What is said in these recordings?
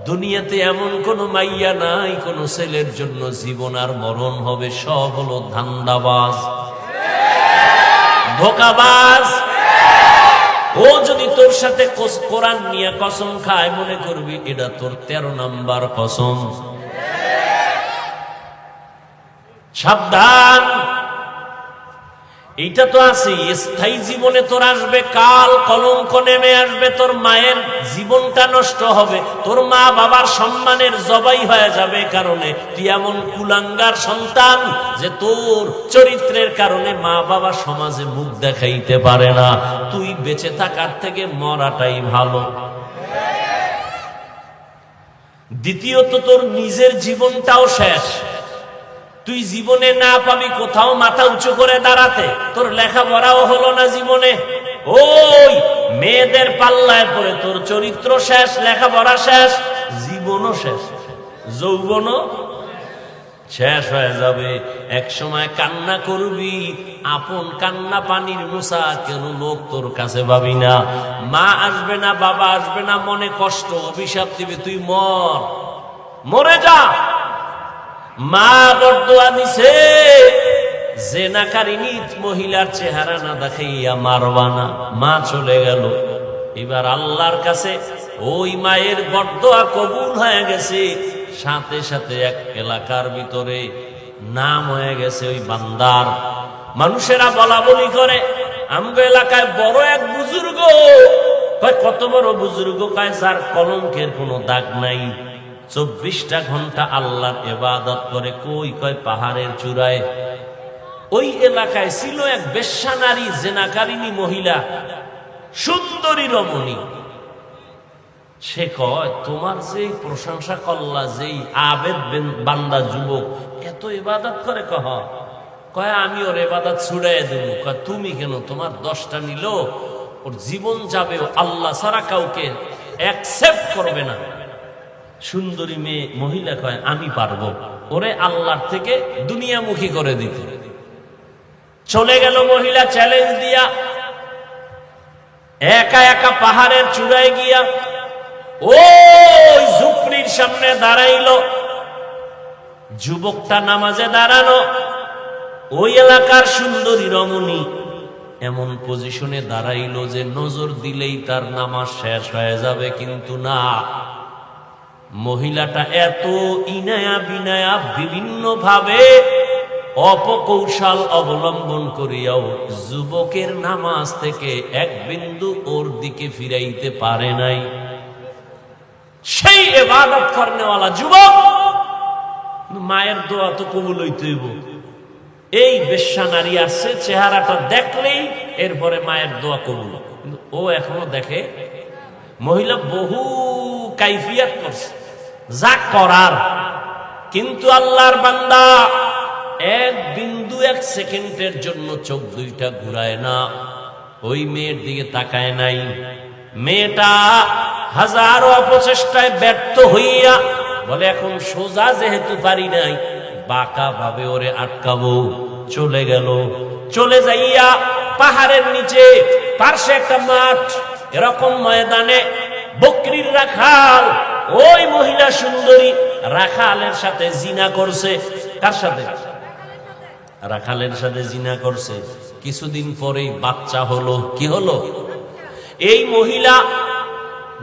দুনিয়াতে এমন কোন মাইয়া নাই কোন ছেলের জন্য জীবন আর মরণ হবে, সব হলো ধান্দাবাজ, ধোঁকাবাজ। ও যদি তোর সাথে কোরআন নিয়ে কসম খায়, মনে করবি এটা তোর 13 নাম্বার কসম। সাবধান, এইটা তো আছে স্থায়ী জীবনে তোর আসবে কাল, কলঙ্ক নেমে আসবে, তোর মায়ের জীবনটা নষ্ট হবে, তোর মা বাবার সম্মানের জবাই হয়ে যাবে, কারণে তুই এমন কুলাঙ্গার সন্তান যে তোর চরিত্রের কারণে মা বাবা সমাজে মুখ দেখাইতে পারে না। তুই বেঁচে থাকার থেকে মরাটাই ভালো। দ্বিতীয়ত, তোর নিজের জীবনটাও শেষ। তুই জীবনে না পাবি কোথাও মাথা উঁচু করে দাঁড়াতে, তোর লেখাপড়াও হলো না জীবনে, ওই মেয়েদের পাল্লায় পড়ে তোর চরিত্র শেষ, লেখাপড়া শেষ, জীবনও শেষ, যৌবনও শেষ হয়ে যাবে। এক সময় কান্না করবি, আপন কান্না পানির মুসা, কেন লোক তোর কাছে পাবি না। মা আসবে না, বাবা আসবে না, মনে কষ্ট, অভিশাপ দিবে, তুই মরে যা। মা বরদোয়া দিছে, জেনাকারিনী মহিলার চেহারা না দেখাইয়া মারবা না। মা চলে গেল, এবার আল্লাহর কাছে ওই মায়ের বরদোয়া কবুল হয়ে গেছে। সাথে সাথে এক এলাকার ভিতরে নাম হয়ে গেছে ওই বান্দার। মানুষেরা বলা বলি করে, আমগো এলাকায় বড় এক বুজুর্গ। কয় কত বড় বুজুর্গ? কয় যার কলঙ্কের কোনো দাগ নাই, 24টা ঘন্টা আল্লাহর ইবাদত করে। কই? কয় পাহাড়ের চূড়ায়। ওই এলাকায় ছিল এক বেশ্যা নারী, জেনাকারিনী মহিলা, সুন্দরী রমণী। সে কয়, তোমার যে প্রশংসা করলা, যেই আবেদ বান্দা যুবক এত ইবাদত করে, কয় আমি ওর ইবাদত ছুড়াই দেব। কয় তুমি কেন? তোমার 10টা নিল, ওর জীবন যাবে, আল্লাহ ছাড়া কাউকে অ্যাকসেপ্ট করবে না। সুন্দরী মেয়ে মহিলা কয় আমি পারবো, ওরে আল্লাহর থেকে দুনিয়ামুখী করে দিতে। চলে গেল মহিলা চ্যালেঞ্জ দিয়া, একা একা পাহাড়ের চূড়ায় গিয়া ওই ঝুপড়ির সামনে দাঁড়াইল। যুবকটা নামাজে দাঁড়ানো, ওই এলাকার সুন্দরী রমণী এমন পজিশনে দাঁড়াইল যে নজর দিলেই তার নামাজ শেষ হয়ে যাবে, কিন্তু না, মহিলাটা এত ইনায়া বিনায়া বিভিন্ন ভাবে অপকৌশল অবলম্বন করিয়াও যুবকের নামাজ থেকে এক বিন্দু ওর দিকে ফিরাইতে পারে নাই। সেই ইবাদত করনেওয়ালা যুবক, মায়ের দোয়া তো কবুল হইতে হইব। এই বেশ্যা নারী আসছে, চেহারাটা দেখলেই এরপরে মায়ের দোয়া কবুল। কিন্তু ও এখনো দেখে, মহিলা বহু কাইফিয়াত করছে যা করার, কিন্তু আল্লাহর বান্দা এক বিন্দু এক সেকেন্ডের জন্য চোখ দুইটা ঘুরায় না, ওই মেয়ের দিকে তাকায় নাই। মেয়েটা হাজারো অপচেষ্টায় ব্যর্থ হইয়া বলে, এখন সোজা যেহেতু পারি নাই, বাঁকা ভাবে ওরে আটকাবো। চলে গেল। চলে যাইয়া পাহাড়ের নিচে পার্শ্বে একটা মাঠ, এরকম ময়দানে বকরির রাখাল, ওই মহিলা সুন্দরী রাখালের সাথে জিনা করছে। কার সাথে? রাখালের সাথে জিনা করছে। কিছুদিন পরেই বাচ্চা হলো। কি হলো? এই মহিলা,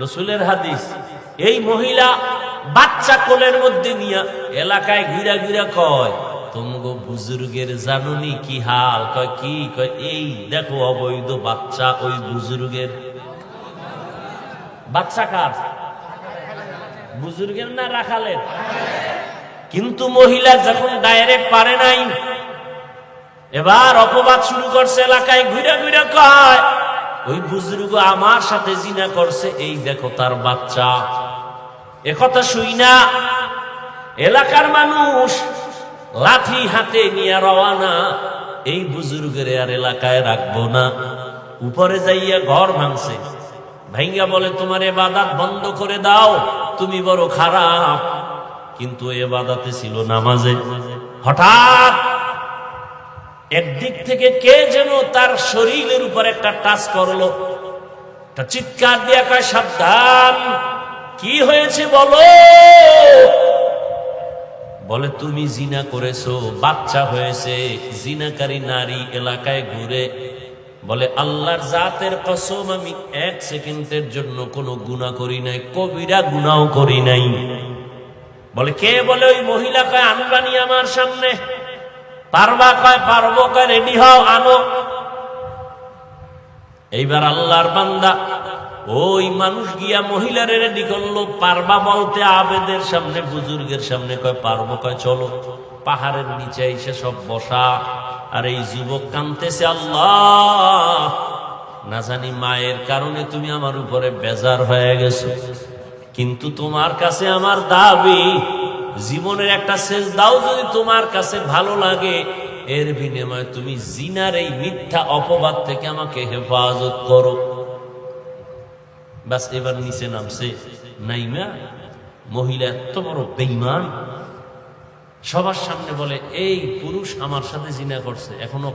রাসূলের হাদিস, এই মহিলা বাচ্চা কোলের মধ্যে নিয়া এলাকায় ঘুরা ঘুরা কয়, তোমগো বুজুর্গের জানুনি কি হাল? কয় কি? কয় এই দেখো অবৈধ বাচ্চা ওই বুজুর্গের। বাচ্চা কার? বুজুর্গের না রাখালের? কিন্তু মহিলা যখন ডাইরেক্ট পারে নাই, এবার অপবাদ শুরু করছে। এলাকায় ঘুরে ঘুরে কয়, ওই বুজুর্গ আমার সাথে জিনা করছে, এই দেখো তার বাচ্চা। একথা শুই না এলাকার মানুষ লাঠি হাতে নিয়ে রওয়ানা। এই বুজুর্গের আর এলাকায় রাখবো না। উপরে যাইয়া ঘর ভাঙছে, ভাইঙ্গা বলে তোমার ইবাদত বন্ধ করে দাও, তুমি বড় খারাপ। কিন্তু ইবাদতে ছিল নামাজে। হঠাৎ একদিক থেকে কে যেন তার শরীরের উপর একটা টাচ করলো। চিৎকার দিয়া কয়, সাবধান, কি হয়েছে বলো? বলে তুমি জিনা করেছো, বাচ্চা হয়েছে। জিনাকারী নারী এলাকায় ঘুরে বলে আল্লাহর জাতের কসম, আমি 1 সেকেন্ডের জন্য কোনো গুনাহ করি নাই, কবিরা গুনাহও করি নাই। বলে কে? বলে ওই মহিলা। কয় আনবানি আমার সামনে। পারবা? কয় পারবো। কয় রেডি হও, আনো। এইবার আল্লাহর বান্দা ওই মানুষ গিয়া মহিলারে রেডি করলো। পারবা বলতে আবেদের সামনে, বুজুর্গের সামনে। কয় পারবো। কয় চলো। পাহাড়ের নিচে এসে সব বসা। আর এই যুবক কাঁদতেছে, আল্লাহ না জানি মায়ের কারণে তুমি আমার উপরে বেজার হয়ে গেছো, কিন্তু তোমার কাছে আমার দাবি, জীবনের একটা সেজদাও যদি তোমার কাছে ভালো লাগে, এর বিনিময়ে তুমি জিনার এই মিথ্যা অপবাদ থেকে আমাকে হেফাজত করো। বাস এবার নিচে নামছে। নাইমা মহিলা এত বড় বেঈমান, সবার সামনে বলে এই পুরুষ আমার সাথে জিনা করছে। এখনো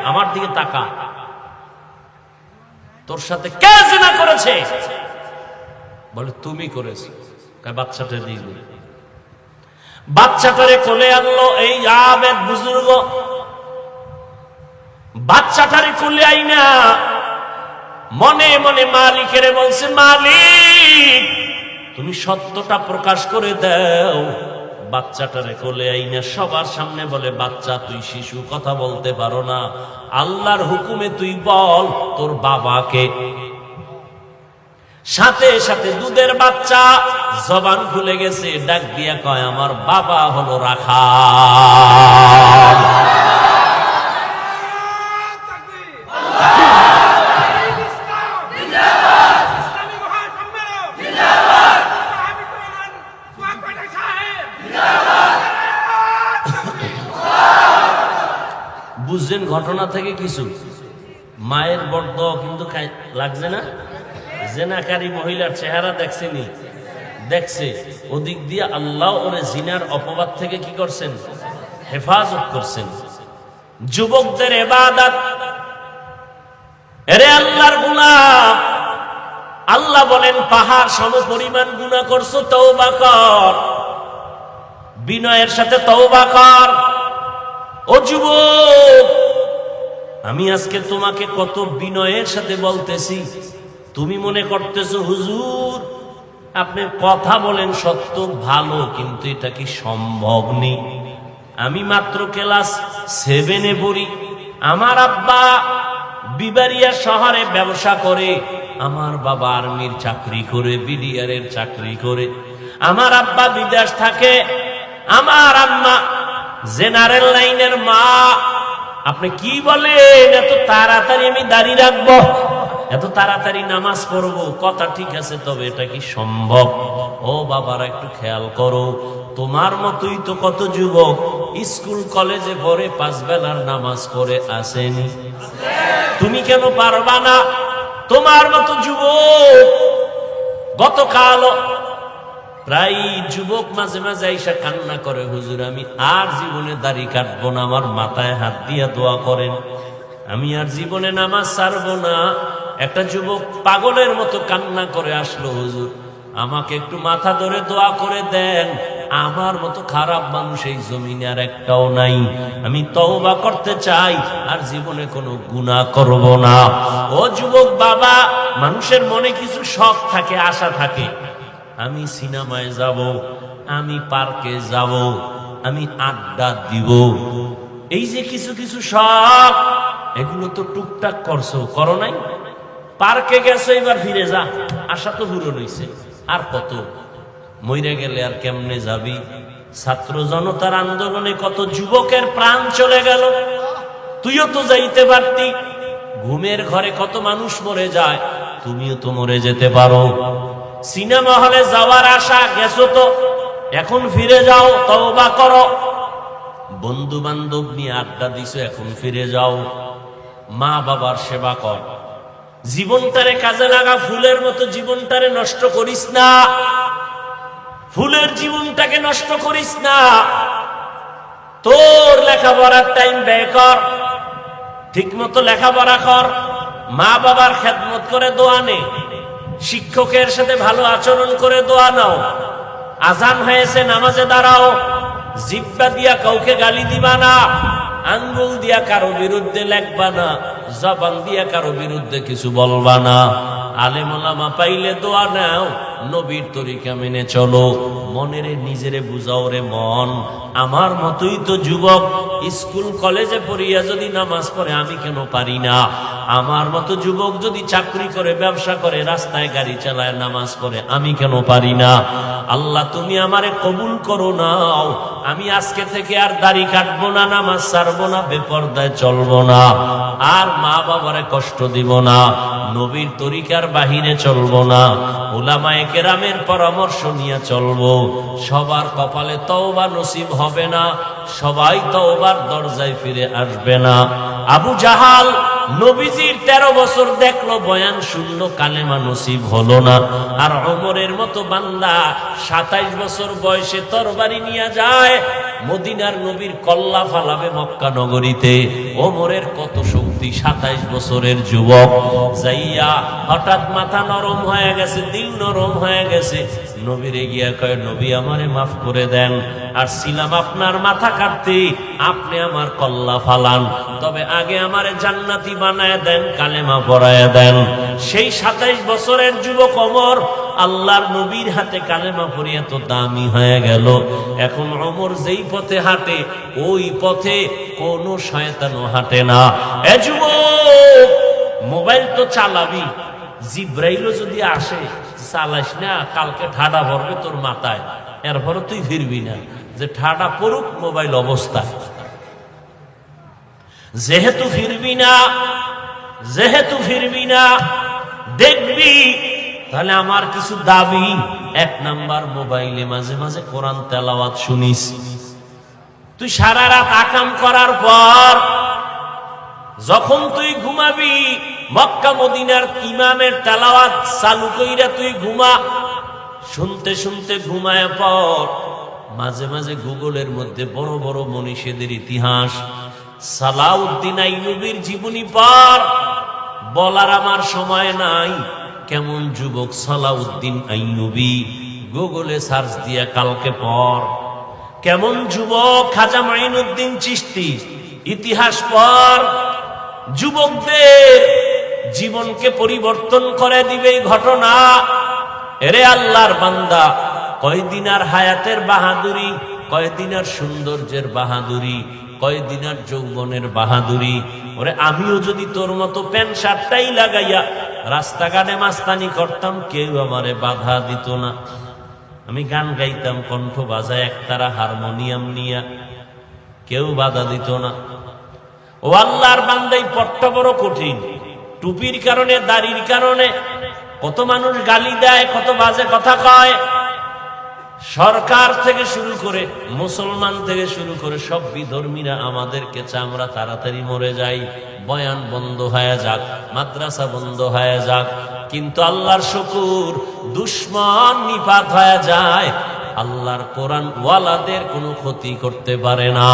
আমার দিকে তাকা, তোর সাথে কে জিনা করেছে? বলে তুমি করেছো। বাচ্চাটা দিবে। বাচ্চাটারে কোলে আনলো এই আবেদ বুজুর্গ। বাচ্চাটারে কোলে আইনা মনে মনে মালিকের বলছে, মালিক তুমি সত্যটা প্রকাশ করে দাও। বাচ্চাটারে কোলে আইনা সবার সামনে বলে, বাচ্চা তুই শিশু, কথা বলতে পারো না, আল্লাহর হুকুমে তুই বল তোর বাবাকে। সাথে সাথে দুধের বাচ্চা জবান খুলে গেছে, ডাক দিয়া কয় আমার বাবা হলো রাখাল। বুঝছেন ঘটনা থেকে কিছু? মায়ের বড্ড কিন্তু লাগছে না? জেনাকারী মহিলার চেহারা দেখছেনি? দেখছে। ওদিক দিয়ে আল্লাহ ওরে জিনার অপবাদ থেকে কি করছেন? হেফাজত করছেন। যুবকদের ইবাদত, এরে আল্লাহর গুনাহ, আল্লাহ বলেন পাহাড় সমপরিমাণ গুনাহ করছো, তওবা কর, বিনয়ের সাথে তওবা কর। ও যুবক, আমি আজকে তোমাকে কত বিনয়ের সাথে বলতেছি, তুমি মনে করতেছো হুজুর আপনি কথা বলেন সত্য ভালো, কিন্তু এটা কি সম্ভব নেই? আমি মাত্র ক্লাস 7-এ পড়ি, আমার আব্বা বিবারিয়া শহরে ব্যবসা করে, আমার বাবা আর্মির চাকরি করে, বিডিআরের চাকরি করে, আমার আব্বা বিদেশ থাকে, আমার আম্মা জেনারেল লাইনের মা। আপনি কি বলেন এত তাড়াতাড়ি আমি দাঁড়িয়ে রাখবো, এত তাড়াতাড়ি নামাজ পড়বো? কথা ঠিক আছে, তবে এটা কি সম্ভব? ও বাবারা একটু খেয়াল করো, তোমার মতোই তো কত যুবক স্কুল কলেজে পড়ে 5 বেলার নামাজ পড়ে আসেনি। তুমি কেন পারবা না? তোমার মতো যুবক গতকাল প্রায় যুবক মাঝে মাঝে আইসা কান্না করে, হুজুর আমি আর জীবনে দাড়ি কাটবো না, আমার মাথায় হাত দিয়ে দোয়া করেন, আমি আর জীবনে নামাজ ছাড়বো না। একটা যুবক পাগলের মতো কান্না করে আসলো, হুজুর আমাকে একটু মাথা ধরে দোয়া করে দেন, আমার মতো খারাপ মানুষ এই জমিনে আর একটাও নাই, আমি তওবা করতে চাই, আর জীবনে কোনো গুনাহ করব না। ও যুবক বাবা, মানুষের মনে কিছু শখ থাকে, আশা থাকে, আমি সিনেমায় যাব, আমি পার্কে যাব, আমি আড্ডা দিব, এই যে কিছু কিছু শখ, এগুলো তো টুকটাক করছো, করো নাই? পার্কে গেছো, এবার ফিরে যা, আশা তো পূরণ হইছে, আর কত? মইরে গেলে আর কেমনে যাবি? ছাত্র জনতার আন্দোলনে কত যুবকের প্রাণ চলে গেল, তুইও তো যাইতে পারতি। ঘুমের ঘরে কত মানুষ মরে যায়, তুমিও তো মরে যেতে পারো। সিনেমা হলে যাওয়ার আশা, গেছো তো, এখন ফিরে যাও, তওবা করো। বন্ধু বান্ধব নিয়ে আড্ডা দিছো, এখন ফিরে যাও। মা বাবার সেবা কর, জীবনটারে কাজে লাগা, ফুলের মতো জীবনটারে নষ্ট করিস না, ফুলের জীবনটাকে নষ্ট করিস না। তোর লেখাপড়ার টাইম ব্যয় কর, ঠিক মতো লেখাপড়া কর, মা বাবার খেদমত করে দোয়া নে। শিক্ষকের সাথে ভালো আচরণ করে দোয়া নাও। আজান হয়েছে, নামাজে দাঁড়াও। জিহ্বা দিয়া কাউকে গালি দিবা না, আঙ্গুল দিয়া কারো বিরুদ্ধে লেখবা না, জবান দিয়া কারো বিরুদ্ধে কিছু বলবা না। আলেম ওলামা পাইলে দোয়া নাও, নবীর তরিকা মেনে চলো। মনেরে নিজেরে বুঝাও, রে মন, আমার মতোই তো যুবক স্কুল কলেজে পড়িয়া যদি নামাজ পড়ে আমি কেন পারি না? আমার মতো যুবক যদি চাকরি করে, ব্যবসা করে, রাস্তায় গাড়ি চালায়, নামাজ পড়ে আমি কেন পারি না? আল্লাহ তুমি আমারে কবুল করো নাও। আমি আজকে থেকে আর দাড়ি কাটবো না, নামাজ ছাড়বো না, বেপরদায় চলবো না, আর মা বাবারে কষ্ট দিব না, নবীর তরিকার বাহিরে চলবো না, উলামায়ে কেরামের পরামর্শ নিয়ে চলবো। সবার কপালে তওবা নসিব হবে না, সবাই তওবার দরজায় ফিরে আসবে না। আবু জাহাল নবীজির 13 বছর দেখলো, বয়ান শুনলো, কালেমা নসিব হলো না। আর ওমরের মতো বান্দা 27 বছর বয়সে তরবারি নিয়ে যায়, মদিনার নবীর কল্লা ফালাবে মক্কা নগরীতে। ওমরের কত শক্তি, 27 বছরের যুবক যাইয়া হঠাৎ মাথা নরম হয়ে গেছে, দিল নরম হয়ে গেছে। নবীরে গিয়া কয়, নবী আমারে মাফ করে দেন, আর ছিলাম আপনার মাথা কাটতে, আপনি আমার কল্লা ফালান, তবে আগে আমারে জান্নাতি বানায় দেন, কালেমা পড়ায় দেন। সেই 27 বছরের যুবক ওমর আল্লাহর নবীর হাতে কালেমা পড়িয়া তো দামি হয়ে গেল। এখন ওমর যেই পথে হাঁটে, ওই পথে কোনো শয়তানও হাঁটে না। এ যুবক, মোবাইল তো চালাবি, জিব্রাইলও যদি আসে, চালাইস না, কালকে ঠাডা ভরবে তোর মাথায়, এরপরও তুই ফিরবি না, যে ঠাডা পড়ুক মোবাইল অবস্থায়। যেহেতু ফিরবি না, দেখবি, তাহলে আমার কিছু দাবি। 1 নাম্বার, মোবাইলে মাঝে মাঝে কোরআন তেলাওয়াত শুনিস। তুই সারা রাত আকাম করার পর যখন তুই ঘুমাবি, মক্কা মদিনার ইমামের তেলাওয়াত চালু কইরা তুই ঘুমা। শুনতে শুনতে ঘুমায় পর মাঝে মাঝে গুগলের মধ্যে বড় বড় মনীষীদের ইতিহাস, সালাউদ্দিন আইয়ুবীর জীবনী পড়। বলার আমার সময় নাই, কেমন যুবক সালাউদ্দিন আইয়ুবী, গুগলে সার্চ দিয়া কালকে পড়। কেমন যুবক খাজা মাইনুদ্দিন চিশতি, ইতিহাস পড়। যুবকদের জীবনকে পরিবর্তন করে দিবে এই ঘটনা। এরে আল্লাহর বান্দা, কয়দিনার হায়াতের বাহাদুরি, কয়দিনার সৌন্দর্যের বাহাদুরি, কয়দিনার যৌবনের বাহাদুরি। ওরে আমিও যদি তোর মতো প্যান্ট শার্টটাই লাগাইয়া রাস্তাঘাটে মাস্তানি করতাম, কেউ আমারে বাধা দিত না। আমি গান গাইতাম কণ্ঠ বাজায়, একতারা হারমোনিয়াম নিয়া, কেউ বাধা দিত না। ও আল্লাহর বান্দাই পথটা বড় কঠিন। টুপির কারণে, দাড়ির কারণে কত মানুষ গালি দেয়, কত বাজে কথা কয়। সরকার থেকে শুরু করে, মুসলমান থেকে শুরু করে সব বিধর্মীরা আমাদেরকে চামড়া তাড়াতাড়ি মরে যায়, বয়ান বন্ধ হয়ে যাক, মাদ্রাসা বন্ধ হয়ে যাক। কিন্তু আল্লাহর শুকুর, দুশ্মন নিপাত হয়ে যায়, আল্লাহর কোরআন ওয়ালাদের কোনো ক্ষতি করতে পারে না।